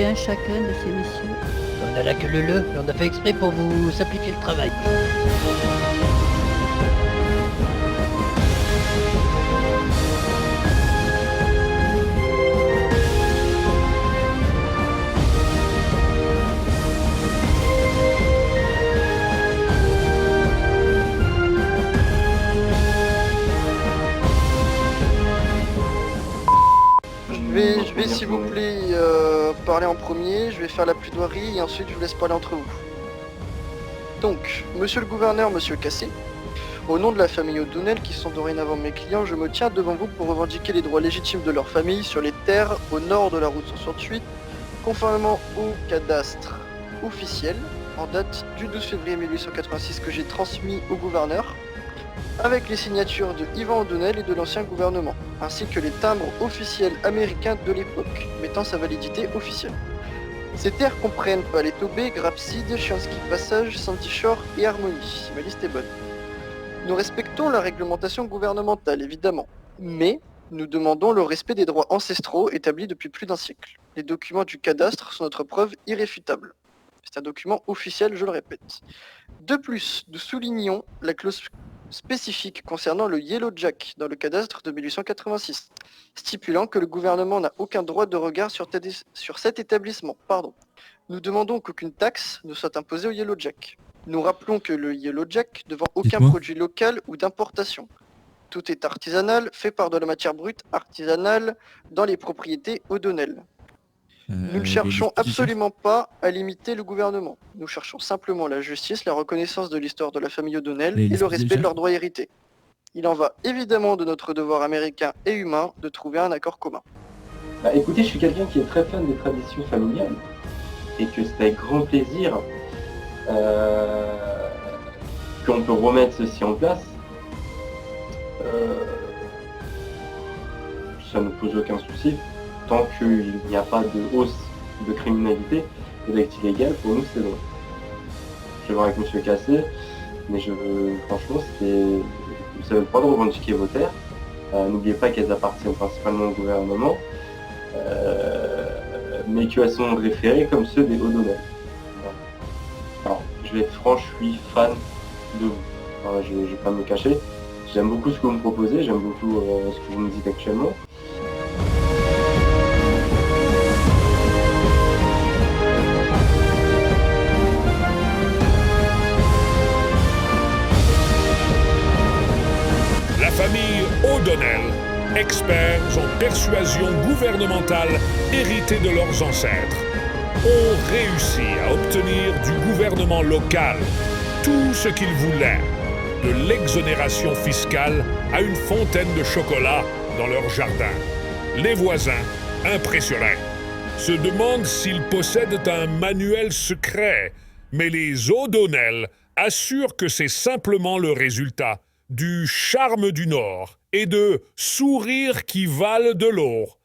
combien chacun de ces messieurs? On a la queue leu, et on a fait exprès pour vous simplifier le travail. Je vais s'il vous plaît parler en premier, je vais faire la plaidoirie et ensuite je vous laisse parler entre vous. Donc, monsieur le gouverneur, monsieur Cassé, au nom de la famille O'Donnell qui sont dorénavant mes clients, je me tiens devant vous pour revendiquer les droits légitimes de leur famille sur les terres au nord de la route 168, conformément au cadastre officiel en date du 12 février 1886 que j'ai transmis au gouverneur, avec les signatures de Ivan O'Donnell et de l'ancien gouvernement, ainsi que les timbres officiels américains de l'époque, mettant sa validité officielle. Ces terres comprennent Paletobé, Grapside, Chiansky Passage, Sandy Shore et Harmony, si ma liste est bonne. Nous respectons la réglementation gouvernementale, évidemment, mais nous demandons le respect des droits ancestraux établis depuis plus d'un siècle. Les documents du cadastre sont notre preuve irréfutable. C'est un document officiel, je le répète. De plus, nous soulignons la clause spécifique concernant le Yellow Jack dans le cadastre de 1886, stipulant que le gouvernement n'a aucun droit de regard sur cet établissement. Nous demandons qu'aucune taxe ne soit imposée au Yellow Jack. Nous rappelons que le Yellow Jack ne vend aucun produit local ou d'importation. Tout est artisanal, fait par de la matière brute artisanale dans les propriétés O'Donnell. Nous ne cherchons absolument pas à limiter le gouvernement. Nous cherchons simplement la justice, la reconnaissance de l'histoire de la famille O'Donnell et le respect de leurs droits hérités. Il en va évidemment de notre devoir américain et humain de trouver un accord commun. Bah, écoutez, je suis quelqu'un qui est très fan des traditions familiales et que c'est avec grand plaisir qu'on peut remettre ceci en place. Ça ne pose aucun souci. Tant qu'il n'y a pas de hausse de criminalité et d'actes illégaux, pour nous c'est bon. Je vais voir avec M. Cassé, mais franchement, vous avez le droit de revendiquer vos terres. N'oubliez pas qu'elles appartiennent principalement au gouvernement, mais qu'elles sont référées comme ceux des O'Donnell. Alors, je vais être franc, je suis fan de vous. Enfin, je ne vais pas me cacher. J'aime beaucoup ce que vous me proposez, j'aime beaucoup ce que vous me dites actuellement. La famille O'Donnell, experts en persuasion gouvernementale héritée de leurs ancêtres, ont réussi à obtenir du gouvernement local tout ce qu'ils voulaient, de l'exonération fiscale à une fontaine de chocolat dans leur jardin. Les voisins, impressionnés, se demandent s'ils possèdent un manuel secret, mais les O'Donnell assurent que c'est simplement le résultat du charme du Nord et de sourires qui valent de l'or.